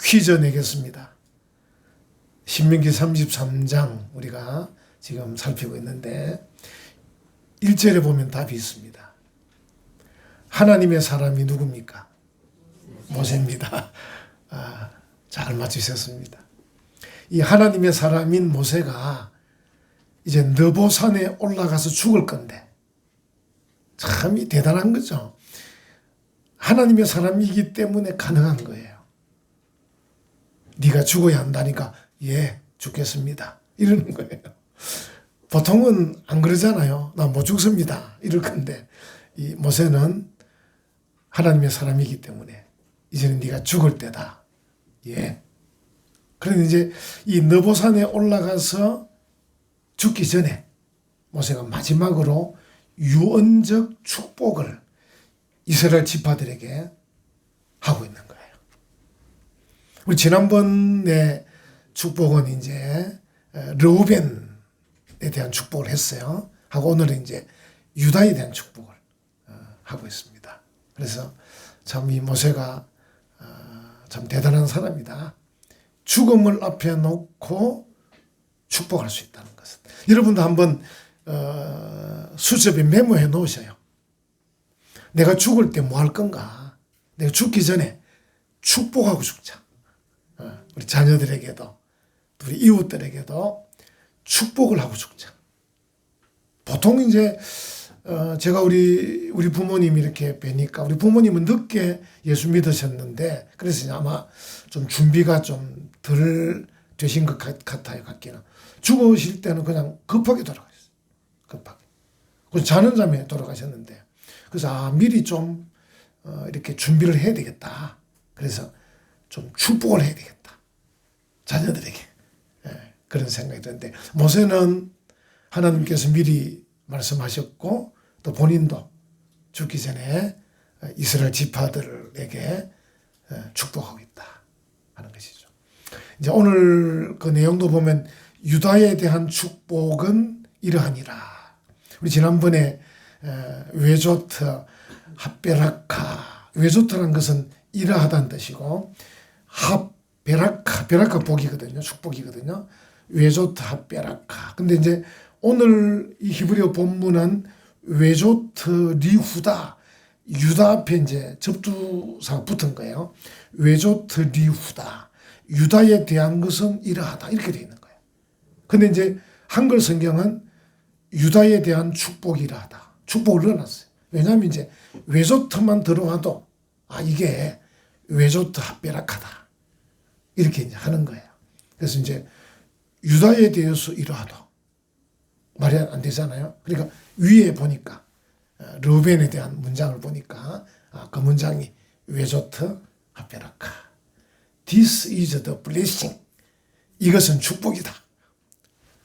퀴즈 내겠습니다. 신명기 33장 우리가 지금 살피고 있는데 1절에 보면 답이 있습니다. 하나님의 사람이 누굽니까? 모세입니다. 잘 맞추셨습니다. 이 하나님의 사람인 모세가 이제 느보산에 올라가서 죽을 건데 참 대단한 거죠. 하나님의 사람이기 때문에 가능한 거예요. 네가 죽어야 한다니까 예 죽겠습니다 이러는 거예요. 보통은 안 그러잖아요. 나 못 죽습니다 이럴 건데 이 모세는 하나님의 사람이기 때문에 이제는 네가 죽을 때다. 예. 그런데 이제 이 느보산에 올라가서 죽기 전에 모세가 마지막으로 유언적 축복을 이스라엘 지파들에게 하고 있는 거예요. 우리 지난번에 축복은 이제 르우벤에 대한 축복을 했어요. 하고 오늘은 이제 유다에 대한 축복을 하고 있습니다. 그래서 참 이 모세가 참 대단한 사람이다. 죽음을 앞에 놓고 축복할 수 있다는 것은. 여러분도 한번 수첩에 메모해 놓으셔요. 내가 죽을 때 뭐 할 건가? 내가 죽기 전에 축복하고 죽자. 우리 자녀들에게도 우리 이웃들에게도 축복을 하고 죽자. 보통 이제 제가 우리 부모님 이렇게 뵈니까 우리 부모님은 늦게 예수 믿으셨는데 그래서 아마 좀 준비가 좀 덜 되신 것 같아요. 같기는. 죽으실 때는 그냥 급하게 돌아가셨어요. 급하게. 그래서 자는 잠에 돌아가셨는데 그래서 미리 좀 이렇게 준비를 해야 되겠다. 그래서 좀 축복을 해야 되겠다. 자녀들에게. 그런 생각이 드는데 모세는 하나님께서 미리 말씀하셨고 또 본인도 죽기 전에 이스라엘 지파들에게 축복하고 있다 하는 것이죠. 이제 오늘 그 내용도 보면 유다에 대한 축복은 이러하니라. 우리 지난번에 외조트 핫베라카, 외조트라는 것은 이러하다는 뜻이고 핫베라카 복이거든요. 축복이거든요. 외조트 핫베라카. 근데 이제 오늘 이 히브리어 본문은 외조트 리후다. 유다 앞에 이제 접두사가 붙은 거예요. 외조트 리후다. 유다에 대한 것은 이러하다. 이렇게 되어 있는 거예요. 근데 이제 한글 성경은 유다에 대한 축복이 이러하다. 축복을 넣어놨어요. 왜냐하면 이제 외조트만 들어와도 이게 외조트 핫베라카다. 이렇게 이제 하는 거예요. 그래서 이제 유다에 대해서 이러하다. 말이 안 되잖아요. 그러니까 위에 보니까 르우벤에 대한 문장을 보니까 그 문장이 외조트 핫베라카. This is the blessing. 이것은 축복이다.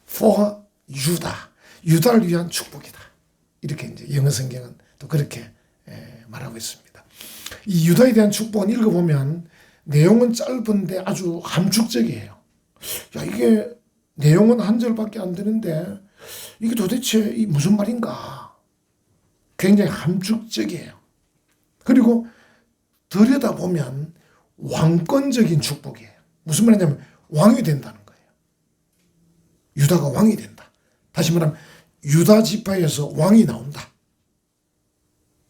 For 유다. 유다를 위한 축복이다. 이렇게 이제 영어 성경은 또 그렇게 말하고 있습니다. 이 유다에 대한 축복은 읽어보면 내용은 짧은데 아주 함축적이에요. 이게 내용은 한 절밖에 안 되는데 이게 도대체 무슨 말인가? 굉장히 함축적이에요. 그리고 들여다보면 왕권적인 축복이에요. 무슨 말이냐면 왕이 된다는 거예요. 유다가 왕이 된다. 다시 말하면 유다 지파에서 왕이 나온다.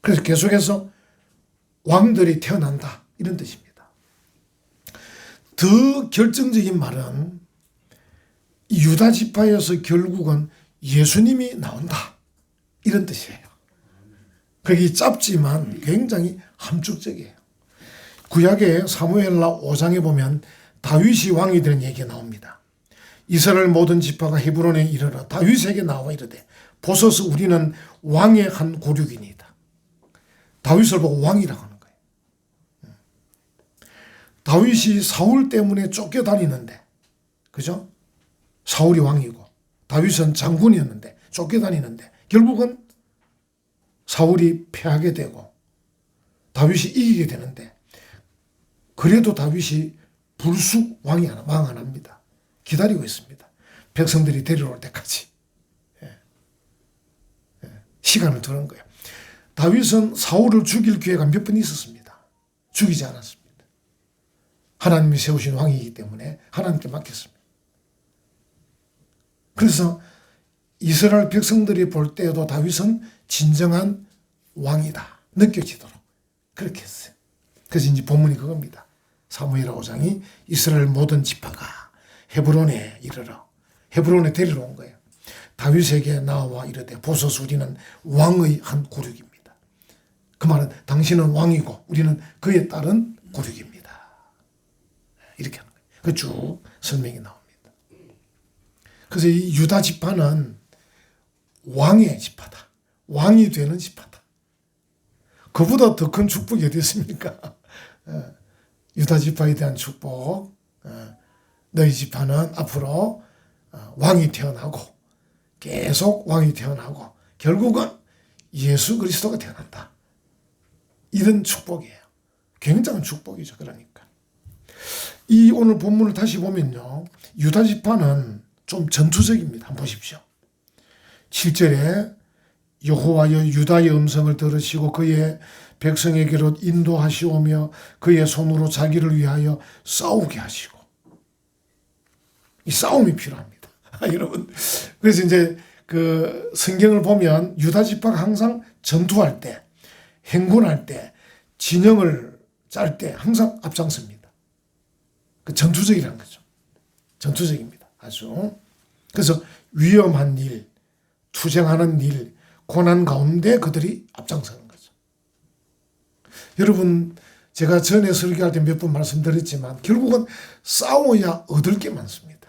그래서 계속해서 왕들이 태어난다. 이런 뜻입니다. 더 결정적인 말은 유다 지파에서 결국은 예수님이 나온다. 이런 뜻이에요. 그게 짧지만 굉장히 함축적이에요. 구약의 사무엘라 5장에 보면 다윗이 왕이 되는 얘기가 나옵니다. 이스라엘 모든 지파가 헤브론에 이르러 다윗에게 나와 이르되 보소서 우리는 왕의 한 고륙이니이다. 다윗을 보고 왕이라고 하는 거예요. 다윗이 사울 때문에 쫓겨다니는데, 그죠? 사울이 왕이고 다윗은 장군이었는데 쫓겨다니는데 결국은 사울이 패하게 되고 다윗이 이기게 되는데 그래도 다윗이 불쑥 왕 안 합니다. 기다리고 있습니다. 백성들이 데려올 때까지. 시간을 두는 거예요. 다윗은 사울을 죽일 기회가 몇 번 있었습니다. 죽이지 않았습니다. 하나님이 세우신 왕이기 때문에 하나님께 맡겼습니다. 그래서 이스라엘 백성들이 볼 때에도 다윗은 진정한 왕이다 느껴지도록 그렇게 했어요. 그래서 이제 본문이 그겁니다. 사무엘 5장이 이스라엘 모든 지파가 헤브론에 이르러 헤브론에 데리러 온 거예요. 다윗에게 나와 이르되 보소서 우리는 왕의 한 고륙입니다. 그 말은 당신은 왕이고 우리는 그에 따른 고륙입니다. 이렇게 하는 거예요. 그 쭉 설명이 나옵니다. 그래서 이 유다 지파는 왕의 지파다. 왕이 되는 지파다. 그보다 더 큰 축복이 어디 있습니까? 유다 지파에 대한 축복. 너희 지파는 앞으로 왕이 태어나고 계속 왕이 태어나고 결국은 예수 그리스도가 태어난다. 이런 축복이에요. 굉장한 축복이죠. 그러니까 이 오늘 본문을 다시 보면요. 유다 지파는 좀 전투적입니다. 한번 보십시오. 7절에 여호와여 유다의 음성을 들으시고 그의 백성에게로 인도하시오며 그의 손으로 자기를 위하여 싸우게 하시고 이 싸움이 필요합니다. 여러분 그래서 이제 그 성경을 보면 유다 지파가 항상 전투할 때 행군할 때 진영을 짤 때 항상 앞장섭니다. 그 전투적이라는 거죠. 전투적입니다. 아주. 그래서 위험한 일, 투쟁하는 일, 고난 가운데 그들이 앞장서는 거죠. 여러분 제가 전에 설교할 때 몇 번 말씀드렸지만 결국은 싸워야 얻을 게 많습니다.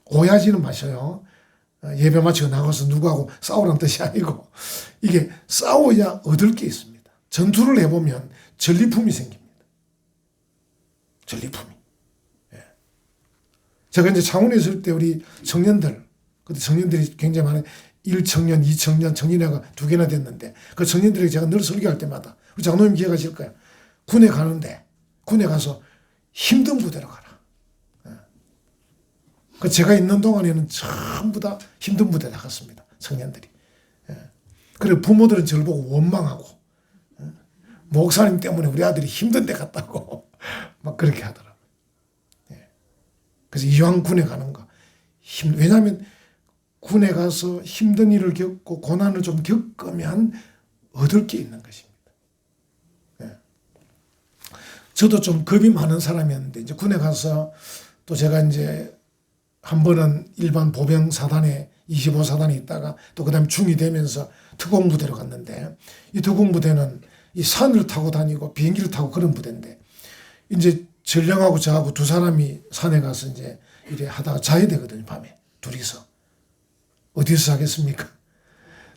오해하지는 마셔요. 예배 마치고 나가서 누구하고 싸우라는 뜻이 아니고 이게 싸워야 얻을 게 있습니다. 전투를 해보면 전리품이 생깁니다. 전리품이. 예. 제가 이제 창원에 있을 때 우리 청년들, 그때 청년들이 굉장히 많은 1청년, 2청년, 청년회가 2개나 됐는데 그 청년들에게 제가 늘 설교할 때마다 우리 장로님 기억하실 거예요. 군에 가는데 군에 가서 힘든 부대로 가라. 그 제가 있는 동안에는 전부 다 힘든 부대 나갔습니다. 청년들이. 그리고 부모들은 저를 보고 원망하고 목사님 때문에 우리 아들이 힘든 데 갔다고 막 그렇게 하더라고요. 그래서 이왕 군에 가는 거 왜냐하면 군에 가서 힘든 일을 겪고 고난을 좀 겪으면 얻을 게 있는 것입니다. 저도 좀 겁이 많은 사람이었는데 이제 군에 가서 또 제가 이제 한 번은 일반 보병 사단에 25사단에 있다가 또 그다음에 중이 되면서 특공부대로 갔는데 이 특공부대는 이 산을 타고 다니고 비행기를 타고 그런 부대인데 이제 전령하고 저하고 두 사람이 산에 가서 이제 이래 하다가 자야 되거든요. 밤에 둘이서. 어디서 자겠습니까?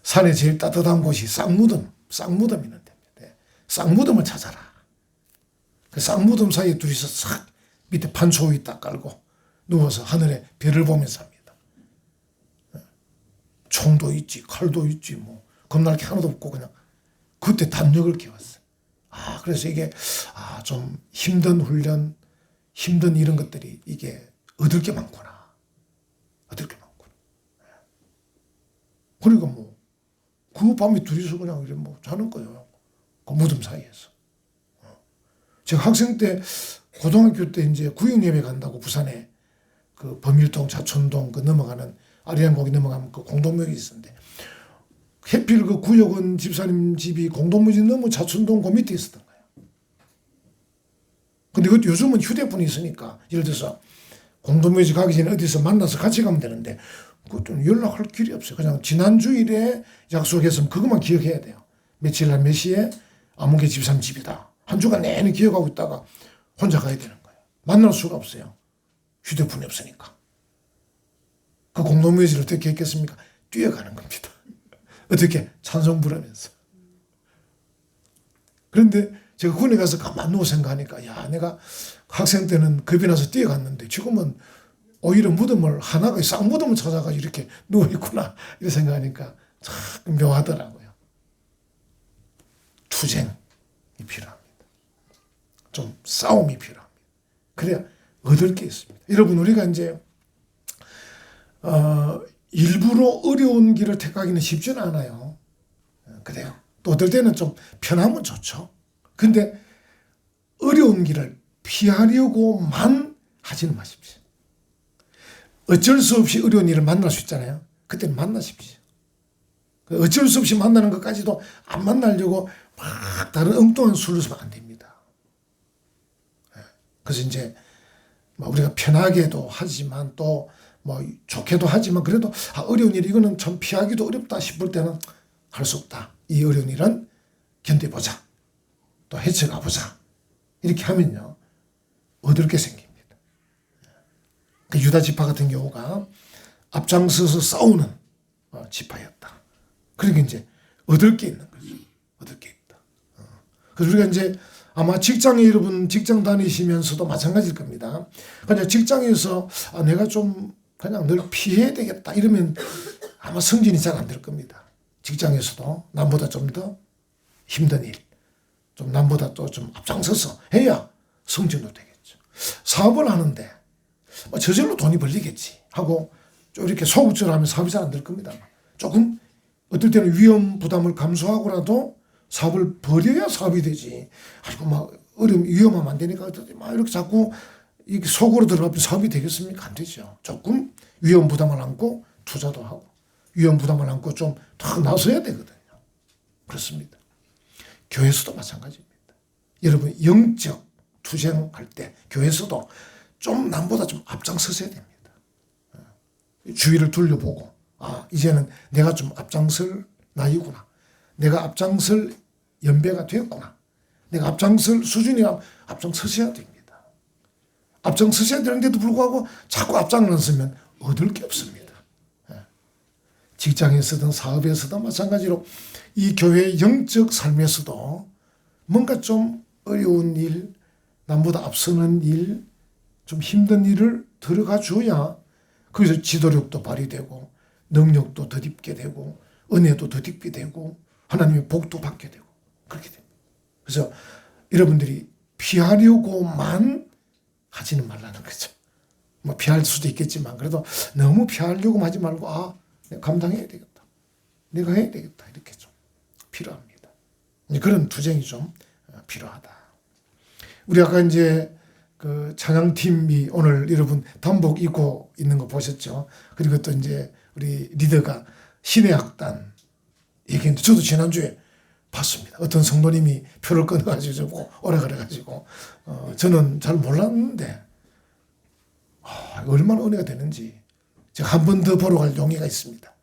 산에 제일 따뜻한 곳이 쌍무덤 있는 데입니다. 쌍무덤을 찾아라. 그 쌍무덤 사이에 둘이서 싹 밑에 판초위 딱 깔고 누워서 하늘에 별을 보면서 합니다. 총도 있지, 칼도 있지, 뭐 겁날 게 하나도 없고 그냥 그때 담력을 키웠어요. 그래서 이게 좀 힘든 훈련, 힘든 이런 것들이 이게 얻을 게 많구나. 얻을 게 많구나. 그러니까 뭐 그 밤에 둘이서 그냥 이래 뭐 자는 거예요. 그 무덤 사이에서. 제가 학생 때 고등학교 때 이제 구역 예배 간다고 부산에 그 범일동, 자촌동 그 넘어가는 아리랑곡이 넘어가면 그 공동묘지 있었는데 해필 그 구역은 집사님 집이 공동묘지 너무 자촌동 그 밑에 있었던 거예요. 근데 그 요즘은 휴대폰이 있으니까 예를 들어서 공동묘지 가기 전에 어디서 만나서 같이 가면 되는데 그것도 연락할 길이 없어요. 그냥 지난 주일에 약속했으면 그것만 기억해야 돼요. 며칠 날 몇 시에 아무개 집사님 집이다. 한 주간 내내 기억하고 있다가 혼자 가야 되는 거예요. 만날 수가 없어요. 휴대폰이 없으니까. 그 공동묘지를 어떻게 했겠습니까? 뛰어가는 겁니다. 어떻게? 찬송 부르면서. 그런데 제가 군에 가서 가만 누워 생각하니까 야 내가 학생 때는 겁이 나서 뛰어갔는데 지금은 오히려 무덤을 하나가 쌍무덤을 찾아가 이렇게 누워있구나 이렇게 생각하니까 참 묘하더라고요. 투쟁이 필요합니다. 좀 싸움이 필요합니다. 그래야 얻을 게 있습니다. 여러분 우리가 이제 일부러 어려운 길을 택하기는 쉽지는 않아요. 그래요. 또 어떨 때는 좀 편하면 좋죠. 근데 어려운 길을 피하려고만 하지는 마십시오. 어쩔 수 없이 어려운 일을 만날 수 있잖아요. 그때는 만나십시오. 어쩔 수 없이 만나는 것까지도 안 만나려고 막 다른 엉뚱한 수를 쓰면 안 됩니다. 그래서 이제 우리가 편하게도 하지만 또 좋게도 하지만 그래도 어려운 일 이거는 참 피하기도 어렵다 싶을 때는 할 수 없다. 이 어려운 일은 견뎌보자. 또 헤쳐가보자. 이렇게 하면요. 얻을 게 생깁니다. 그 유다 지파 같은 경우가 앞장서서 싸우는 지파였다. 그러니까 이제 얻을 게 있는 거죠. 얻을 게 있다. 그래서 우리가 이제 아마 직장에 여러분 직장 다니시면서도 마찬가지일 겁니다. 그냥 직장에서 내가 좀 그냥 늘 피해야 되겠다 이러면 아마 승진이 잘 안 될 겁니다. 직장에서도 남보다 좀 더 힘든 일, 좀 남보다 또 좀 앞장서서 해야 승진도 되겠죠. 사업을 하는데 저절로 돈이 벌리겠지 하고 좀 이렇게 소극적으로 사업이 잘 안 될 겁니다. 조금 어떨 때는 위험 부담을 감수하고라도 사업을 벌여야 사업이 되지. 아이고 위험하면 안 되니까 이렇게 자꾸 이렇게 속으로 들어가면 사업이 되겠습니까? 안 되죠. 조금 위험 부담을 안고 투자도 하고 위험 부담을 안고 좀 더 나서야 되거든요. 그렇습니다. 교회에서도 마찬가지입니다. 여러분 영적 투쟁할 때 교회에서도 좀 남보다 좀 앞장서셔야 됩니다. 주위를 둘러보고 이제는 내가 좀 앞장설 나이구나. 내가 앞장설 연배가 되었구나. 내가 앞장설 수준이라 앞장서셔야 됩니다. 앞장서셔야 되는데도 불구하고 자꾸 앞장을 안 서면 얻을 게 없습니다. 직장에서든 사업에서든 마찬가지로 이 교회의 영적 삶에서도 뭔가 좀 어려운 일, 남보다 앞서는 일, 좀 힘든 일을 들어가 줘야 거기서 지도력도 발휘되고 능력도 덧입게 되고 은혜도 덧입게 되고 하나님의 복도 받게 되고 그렇게 됩니다. 그래서 여러분들이 피하려고만 하지는 말라는 거죠. 피할 수도 있겠지만 그래도 너무 피하려고 하지 말고 내가 감당해야 되겠다. 내가 해야 되겠다. 이렇게 좀 필요합니다. 그런 투쟁이 좀 필요하다. 우리 아까 이제 그 찬양팀이 오늘 여러분 단복 입고 있는 거 보셨죠? 그리고 또 이제 우리 리더가 신의 학단 얘기했는데 저도 지난주에 봤습니다. 어떤 성도님이 표를 끊어가지고 오라 그래가지고 저는 잘 몰랐는데 얼마나 은혜가 되는지 제가 한 번 더 보러 갈 용의가 있습니다.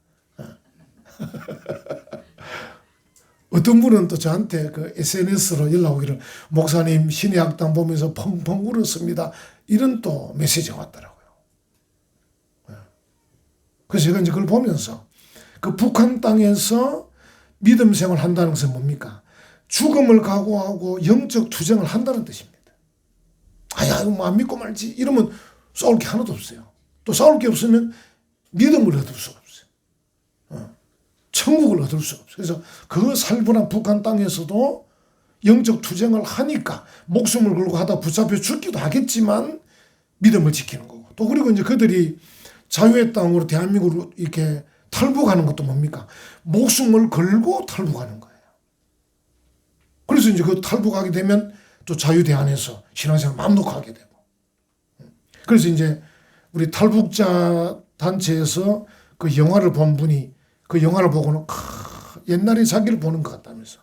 어떤 분은 또 저한테 그 SNS로 연락 오기를 목사님 신의 학당 보면서 펑펑 울었습니다. 이런 또 메시지가 왔더라고요. 그래서 제가 이제 그걸 보면서 그 북한 땅에서 믿음 생활을 한다는 것은 뭡니까? 죽음을 각오하고 영적 투쟁을 한다는 뜻입니다. 이거 안 믿고 말지 이러면 싸울 게 하나도 없어요. 또 싸울 게 없으면 믿음을 얻을 수가 없어요. 천국을 얻을 수가 없어요. 그래서 그 살벌한 북한 땅에서도 영적 투쟁을 하니까 목숨을 걸고 하다 붙잡혀 죽기도 하겠지만 믿음을 지키는 거고 또 그리고 이제 그들이 자유의 땅으로 대한민국으로 이렇게 탈북하는 것도 뭡니까? 목숨을 걸고 탈북하는 거예요. 그래서 이제 그 탈북하게 되면 또 자유대 안에서 신앙생활 마음놓고 하게 되고 그래서 이제 우리 탈북자 단체에서 그 영화를 본 분이 그 영화를 보고는 옛날에 자기를 보는 것 같다면서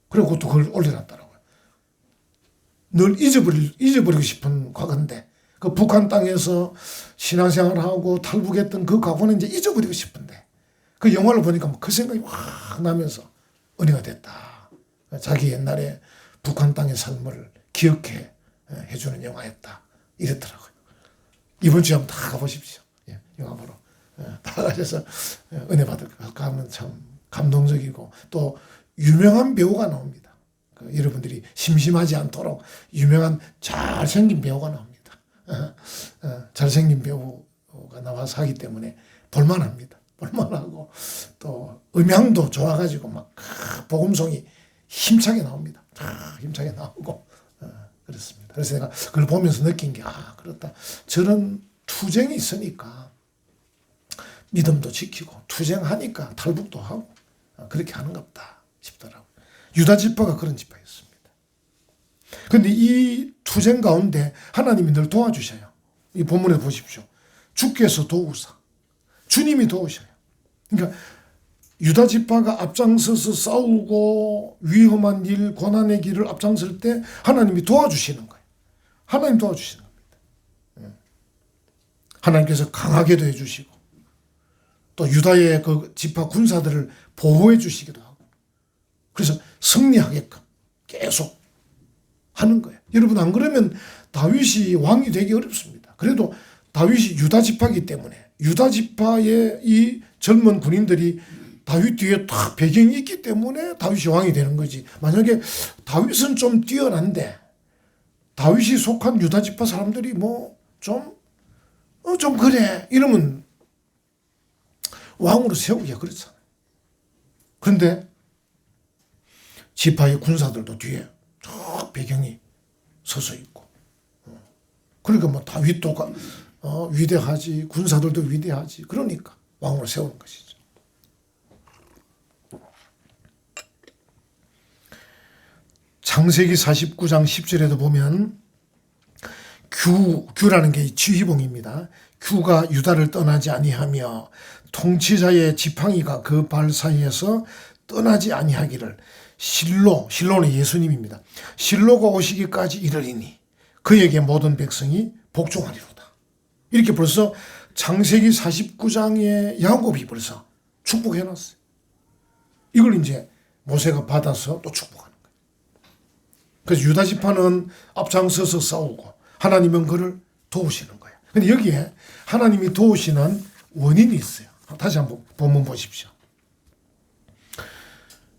그리고 그것도 그걸 올려놨더라고요. 늘 잊어버리고 싶은 과거인데 그 북한 땅에서 신앙생활하고 탈북했던 그 과거는 이제 잊어버리고 싶은데 그 영화를 보니까 그 생각이 확 나면서 은혜가 됐다. 자기 옛날에 북한 땅의 삶을 기억해 해주는 영화였다. 이랬더라고요. 이번 주에 한번 다 가보십시오. 영화 보러. 다 가셔서 은혜 받을 거 가면 참 감동적이고 또 유명한 배우가 나옵니다. 여러분들이 심심하지 않도록 유명한 잘생긴 배우가 나옵니다. 잘생긴 배우가 나와서 하기 때문에 볼만합니다. 볼만하고 또 음향도 좋아가지고 막 복음송이 힘차게 나옵니다. 힘차게 나오고 그렇습니다. 그래서 내가 그걸 보면서 느낀 게 그렇다. 저런 투쟁이 있으니까 믿음도 지키고 투쟁하니까 탈북도 하고 그렇게 하는가 보다 싶더라고요. 유다 지파가 그런 지파였습니다. 그런데 이 투쟁 가운데 하나님이 늘 도와주셔요. 이 본문에 보십시오. 주께서 도우사. 주님이 도우셔요. 그러니까 유다 지파가 앞장서서 싸우고 위험한 일, 고난의 길을 앞장설 때 하나님이 도와주시는 거예요. 하나님 도와주시는 겁니다. 하나님께서 강하게도 해주시고 또 유다의 그 지파 군사들을 보호해 주시기도 하고 그래서 승리하게끔 계속 하는 거예요. 여러분 안 그러면 다윗이 왕이 되기 어렵습니다. 그래도 다윗이 유다 지파이기 때문에 유다 지파의 이 젊은 군인들이 다윗 뒤에 딱 배경이 있기 때문에 다윗이 왕이 되는 거지. 만약에 다윗은 좀 뛰어난데 다윗이 속한 유다 지파 사람들이 뭐 좀 그래 이러면 왕으로 세우기가 그렇잖아요. 그런데 지파의 군사들도 뒤에 쭉 배경이 서서 있고 그러니까 뭐 다윗도 위대하지 군사들도 위대하지 그러니까 왕으로 세우는 것이죠. 창세기 49장 10절에도 보면 규라는 게 지휘봉입니다. 규가 유다를 떠나지 아니하며 통치자의 지팡이가 그 발 사이에서 떠나지 아니하기를 실로는 예수님입니다. 실로가 오시기까지 이르리니 그에게 모든 백성이 복종하리로다. 이렇게 벌써 창세기 49장에 야곱이 벌써 축복해놨어요. 이걸 이제 모세가 받아서 또 축복하는 거예요. 그래서 유다 지파는 앞장서서 싸우고 하나님은 그를 도우시는 거예요. 근데 여기에 하나님이 도우시는 원인이 있어요. 다시 한번 본문 보십시오.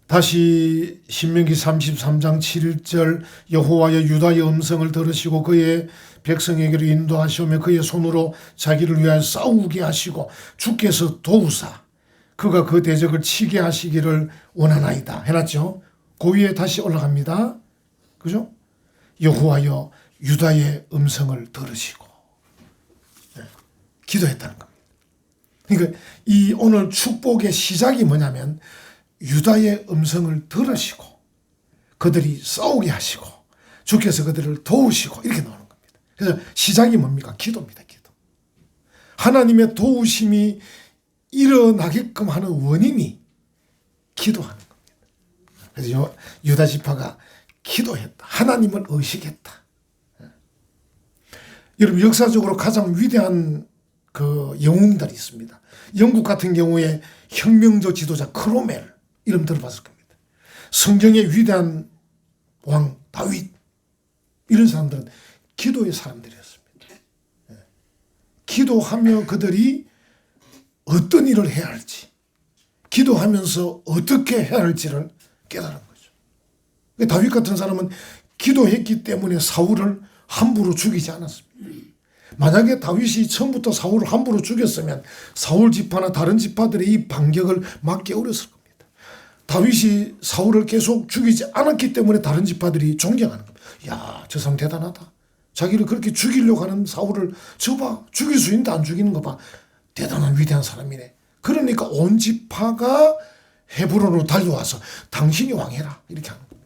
다시 신명기 33장 7절 여호와의 유다의 음성을 들으시고 그의 백성에게로 인도하시오며 그의 손으로 자기를 위하여 싸우게 하시고 주께서 도우사 그가 그 대적을 치게 하시기를 원하나이다 해놨죠. 그 위에 다시 올라갑니다. 그죠? 여호와여 유다의 음성을 들으시고 기도했다는 겁니다. 그러니까 이 오늘 축복의 시작이 뭐냐면 유다의 음성을 들으시고 그들이 싸우게 하시고 주께서 그들을 도우시고 이렇게 나오는 겁니다. 그래서 시작이 뭡니까? 기도입니다. 기도. 하나님의 도우심이 일어나게끔 하는 원인이 기도하는 겁니다. 그래서 유다 지파가 기도했다. 하나님을 의식했다. 여러분 역사적으로 가장 위대한 그 영웅들이 있습니다. 영국 같은 경우에 혁명적 지도자 크로멜 이름 들어봤을 겁니다. 성경의 위대한 왕 다윗 이런 사람들은 기도의 사람들이었습니다. 기도하며 그들이 어떤 일을 해야 할지 기도하면서 어떻게 해야 할지를 깨달은 거죠. 다윗 같은 사람은 기도했기 때문에 사울을 함부로 죽이지 않았습니다. 만약에 다윗이 처음부터 사울을 함부로 죽였으면 사울 지파나 다른 지파들의 이 반격을 막기 어려웠을 겁니다. 다윗이 사울을 계속 죽이지 않았기 때문에 다른 지파들이 존경하는 겁니다. 야, 저 사람 대단하다. 자기를 그렇게 죽이려고 하는 사울을 저봐 죽일 수 있는데 안 죽이는 거 봐. 대단한 위대한 사람이네. 그러니까 온 지파가 헤브론으로 달려와서 당신이 왕해라 이렇게 하는 겁니다.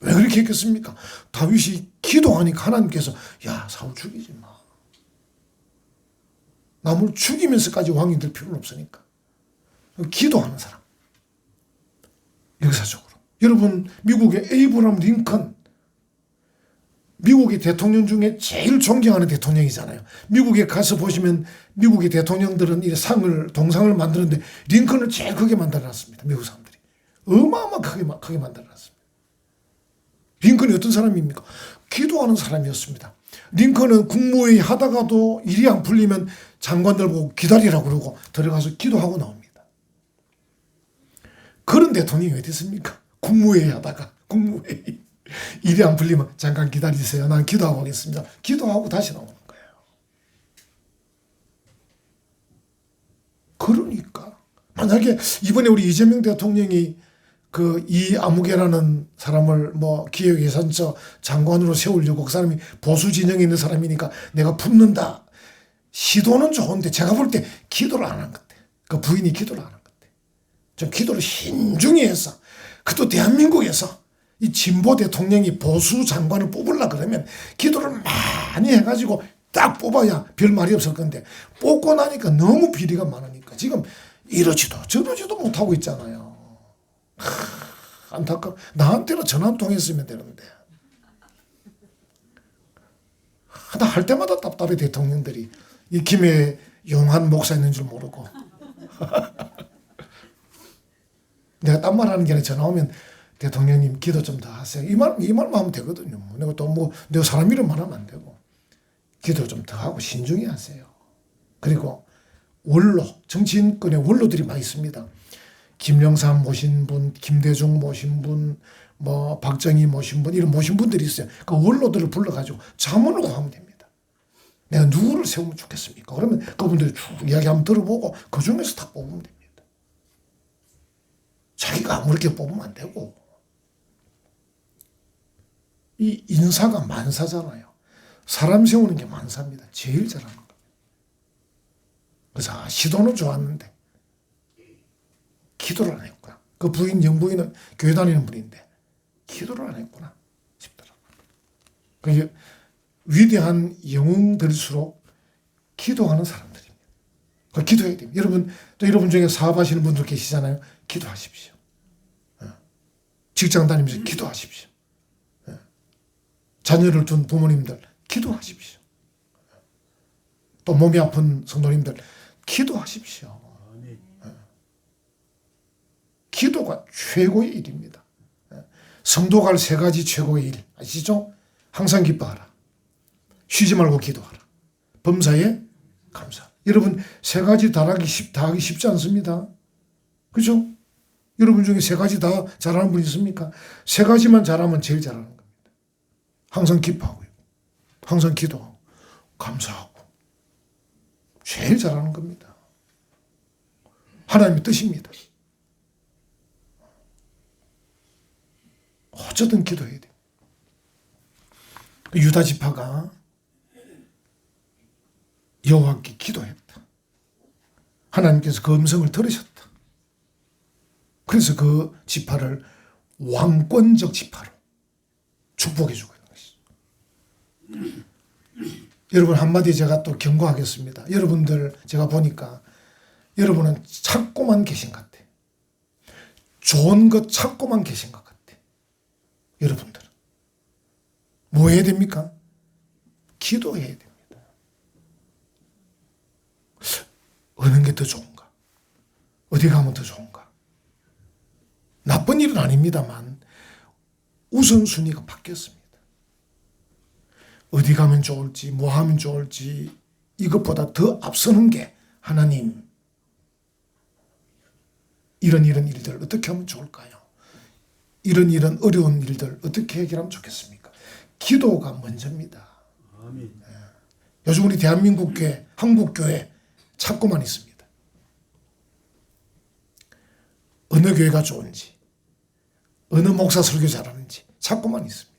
왜 그렇게 했겠습니까? 다윗이 기도하니까 하나님께서 야 사울 죽이지 마. 남을 죽이면서까지 왕이 될 필요는 없으니까. 기도하는 사람. 역사적으로. 여러분 미국의 에이브람 링컨 미국의 대통령 중에 제일 존경하는 대통령이잖아요. 미국에 가서 보시면 미국의 대통령들은 이 동상을 만드는데 링컨을 제일 크게 만들어놨습니다. 미국 사람들이. 어마어마하게 크게 만들어놨습니다. 링컨이 어떤 사람입니까? 기도하는 사람이었습니다. 링컨은 국무회의 하다가도 일이 안 풀리면 장관들 보고 기다리라고 그러고 들어가서 기도하고 나옵니다. 그런 대통령이 왜 됐습니까? 국무회의 하다가 국무회의 일이 안 풀리면 잠깐 기다리세요. 난 기도하고 오겠습니다. 기도하고 다시 나오는 거예요. 그러니까 만약에 이번에 우리 이재명 대통령이 그 이아무개라는 사람을 뭐 기획예산처 장관으로 세우려고 그 사람이 보수 진영에 있는 사람이니까 내가 붙는다. 시도는 좋은데 제가 볼 때 기도를 안 한 것 같아. 그 부인이 기도를 안 한 것 같아. 좀 기도를 신중히 해서 그것도 대한민국에서 이 진보 대통령이 보수 장관을 뽑으려 그러면 기도를 많이 해가지고 딱 뽑아야 별 말이 없을 건데 뽑고 나니까 너무 비리가 많으니까 지금 이러지도 저러지도 못하고 있잖아요. 안타까워. 나한테는 전화 한 통 했으면 되는데. 나 할 때마다 답답해. 대통령들이 이 김해 용한 목사 있는 줄 모르고. 내가 딴 말 하는 게 아니라 전화 오면 대통령님 기도 좀 더 하세요. 이 말만 하면 되거든요. 내가 또 뭐 내가 사람 이름 말하면 안 되고 기도 좀 더 하고 신중히 하세요. 그리고 원로, 정치인권의 원로들이 많이 있습니다. 김영삼 모신 분, 김대중 모신 분, 뭐 박정희 모신 분, 이런 모신 분들이 있어요. 그 원로들을 불러가지고 자문을 구하면 됩니다. 내가 누구를 세우면 좋겠습니까? 그러면 그분들이 쭉 이야기 한번 들어보고 그 중에서 다 뽑으면 됩니다. 자기가 아무렇게 뽑으면 안 되고. 이 인사가 만사잖아요. 사람 세우는 게 만사입니다. 제일 잘하는 거. 그래서 시도는 좋았는데 기도를 안 했구나. 그 부인, 영부인은 교회 다니는 분인데 기도를 안 했구나 싶더라고요. 그러니까 위대한 영웅들일수록 기도하는 사람들입니다. 기도해야 됩니다. 여러분, 또 여러분 중에 사업하시는 분들 계시잖아요. 기도하십시오. 직장 다니면서 기도하십시오. 자녀를 둔 부모님들 기도하십시오. 또 몸이 아픈 성도님들 기도하십시오. 기도가 최고의 일입니다. 성도가 할 세 가지 최고의 일 아시죠? 항상 기뻐하라. 쉬지 말고 기도하라. 범사에 감사. 여러분 세 가지 다 하기 쉽지 않습니다. 그렇죠? 여러분 중에 세 가지 다 잘하는 분 있습니까? 세 가지만 잘하면 제일 잘하는 겁니다. 항상 기뻐하고요. 항상 기도하고 감사하고 제일 잘하는 겁니다. 하나님의 뜻입니다. 어쨌든 기도해야 돼요. 유다 지파가 여호와께 기도했다. 하나님께서 그 음성을 들으셨다. 그래서 그 지파를 왕권적 지파로 축복해 주고 있는 것이죠. 여러분 한마디 제가 또 경고하겠습니다. 여러분들 제가 보니까 여러분은 찾고만 계신 것 같아요. 좋은 것 찾고만 계신 것 같아요. 여러분들은 뭐 해야 됩니까? 기도해야 됩니다. 어느 게 더 좋은가? 어디 가면 더 좋은가? 나쁜 일은 아닙니다만 우선순위가 바뀌었습니다. 어디 가면 좋을지 뭐 하면 좋을지 이것보다 더 앞서는 게 하나님 이런 일들 어떻게 하면 좋을까요? 이런 어려운 일들 어떻게 해결하면 좋겠습니까? 기도가 먼저입니다. 아멘. 요즘 우리 대한민국 교회, 한국 교회 찾고만 있습니다. 어느 교회가 좋은지, 어느 목사 설교 잘하는지 찾고만 있습니다.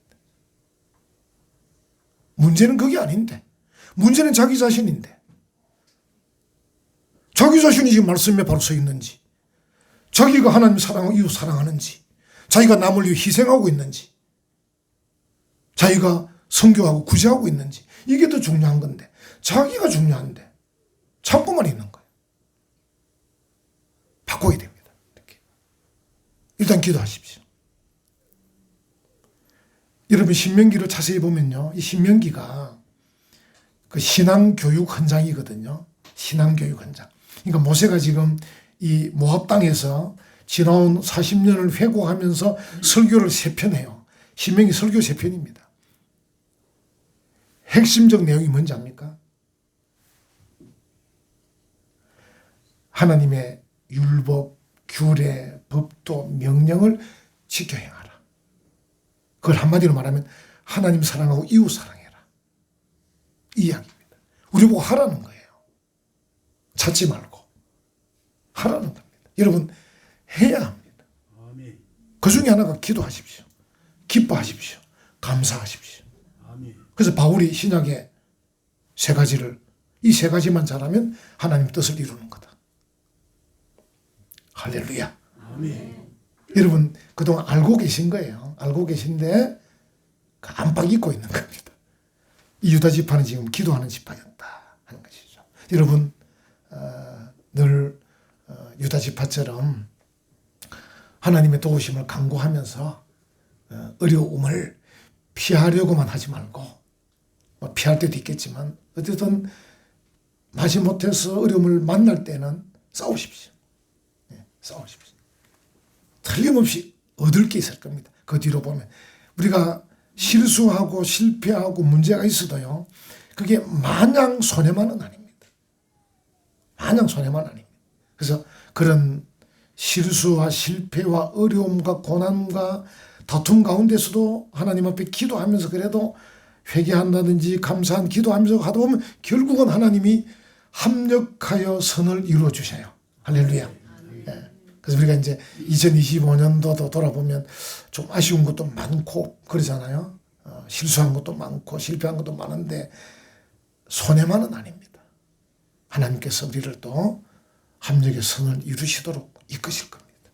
문제는 그게 아닌데, 문제는 자기 자신인데, 자기 자신이 지금 말씀에 바로 서 있는지, 자기가 하나님 사랑하고 이웃 사랑하는지, 자기가 남을 위해 희생하고 있는지, 자기가 선교하고 구제하고 있는지, 이게 더 중요한 건데, 자기가 중요한데 찾고만 있는 거예요. 바꿔야 됩니다. 이렇게. 일단 기도하십시오. 여러분 신명기를 자세히 보면요, 이 신명기가 그 신앙교육 현장이거든요. 신앙교육 현장. 그러니까 모세가 지금 이 모압 땅에서 지나온 40년을 회고하면서 설교를 3편 해요. 신명기 설교 3편입니다. 핵심적 내용이 뭔지 압니까? 하나님의 율법, 규례, 법도, 명령을 지켜 행하라. 그걸 한마디로 말하면 하나님 사랑하고 이웃 사랑해라. 이 이야기입니다. 우리 보고 하라는 거예요. 찾지 말고 하라는 겁니다. 여러분 해야 합니다. 그 중에 하나가 기도하십시오. 기뻐하십시오. 감사하십시오. 그래서 바울이 신약에 세 가지를, 이 세 가지만 잘하면 하나님 뜻을 이루는 거다. 할렐루야. 아멘. 여러분 그동안 알고 계신 거예요. 계세요. 알고 계신데 깜빡 잊고 있는 겁니다. 이 유다 지파는 지금 기도하는 지파였다 하는 것이죠. 여러분 늘 유다 지파처럼 하나님의 도우심을 간구하면서 어려움을 피하려고만 하지 말고, 뭐 피할 때도 있겠지만 어쨌든 마지못해서 어려움을 만날 때는 싸우십시오. 싸우십시오. 틀림없이 얻을 게 있을 겁니다. 그 뒤로 보면 우리가 실수하고 실패하고 문제가 있어도요, 그게 마냥 손해만은 아닙니다. 마냥 손해만 아닙니다. 그래서 그런 실수와 실패와 어려움과 고난과 다툼 가운데서도 하나님 앞에 기도하면서 그래도 회개한다든지 감사한 기도하면서 하다 보면 결국은 하나님이 합력하여 선을 이루어 주셔요. 할렐루야. 예. 그래서 우리가 이제 2025년도도 돌아보면 좀 아쉬운 것도 많고 그러잖아요. 실수한 것도 많고 실패한 것도 많은데 손해만은 아닙니다. 하나님께서 우리를 또 합력의 선을 이루시도록 이끄실 겁니다.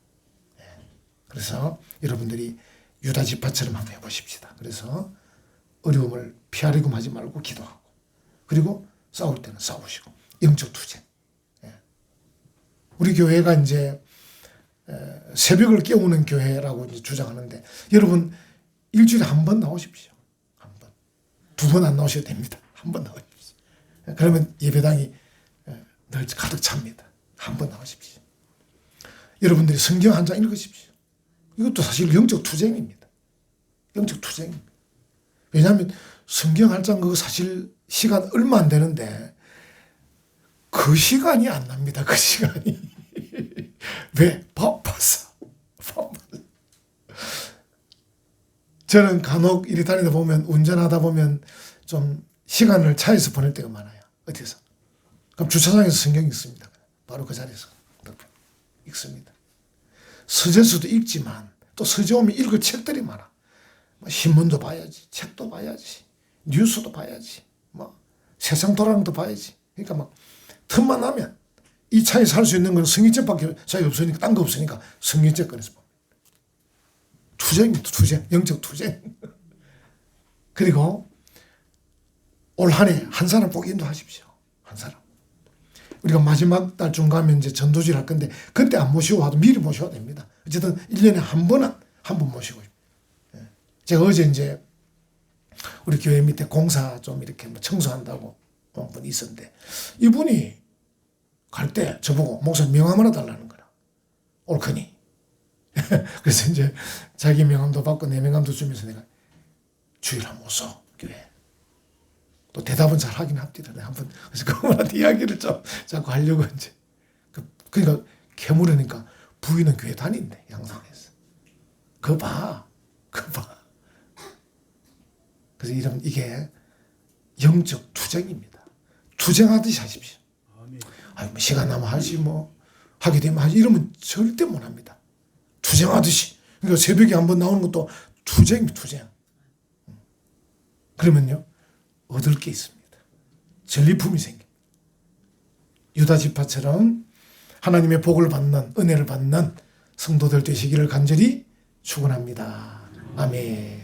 예. 그래서 여러분들이 유다 지파처럼 한번 해보십시다. 그래서 어려움을 피하려고 하지 말고 기도하고, 그리고 싸울 때는 싸우시고, 영적 투쟁. 예. 우리 교회가 이제 새벽을 깨우는 교회라고 이제 주장하는데, 여러분 일주일에 한 번 나오십시오. 한 번. 두 번 안 나오셔도 됩니다. 한 번 나오십시오. 그러면 예배당이 늘 가득 찹니다. 한 번 나오십시오. 여러분들이 성경 한 장 읽으십시오. 이것도 사실 영적 투쟁입니다. 영적 투쟁입니다. 왜냐하면 성경 한 장 그거 사실 시간 얼마 안 되는데 그 시간이 안 납니다. 그 시간이. 왜? 바빠서. 저는 간혹 이리 다니다 보면, 운전하다 보면 좀 시간을 차에서 보낼 때가 많아요. 어디서? 그럼 주차장에서 성경 읽습니다. 바로 그 자리에서 읽습니다. 서재서도 읽지만 또 서재 오면 읽을 책들이 많아. 신문도 봐야지, 책도 봐야지, 뉴스도 봐야지, 뭐 세상 돌아가는 것도 봐야지. 그러니까 막 틈만 나면 이 차에 살 수 있는 건 성경책밖에 차이 없으니까, 딴 거 없으니까 성경책 꺼내서 봅니다. 투쟁입니다. 투쟁, 영적 투쟁. 그리고 올 한 해 한 사람 꼭 인도하십시오. 한 사람. 우리가 마지막 달쯤 가면 이제 전도질 할 건데 그때 안 모시고 와도 미리 모셔야 됩니다. 어쨌든 1년에 한 번은 한 번 모시고. 제가 어제 이제 우리 교회 밑에 공사 좀 이렇게 뭐 청소한다고 온 분이 있었는데, 이분이 갈 때 저보고 목사님 명함 하나 달라는 거라. 옳거니. 그래서 이제 자기 명함도 받고 내 명함도 주면서 내가 주일 한번 써, 교회. 또 대답은 잘 하긴 합니다. 한번 그래서 그분한테 이야기를 좀 자꾸 하려고 이제. 그러니까 캐물으니까 부인은 교회 다닌대, 양산에서. 그거 봐. 그래서 이게 영적 투쟁입니다. 투쟁하듯이 하십시오. 아니, 뭐 시간 나면 하지, 뭐 하게 되면 하지, 이러면 절대 못 합니다. 투쟁하듯이. 그러니까 새벽에 한번 나오는 것도 투쟁입니다. 투쟁. 그러면요, 얻을 게 있습니다. 전리품이 생깁니다. 유다 지파처럼 하나님의 복을 받는, 은혜를 받는 성도들 되시기를 간절히 축원합니다. 아멘.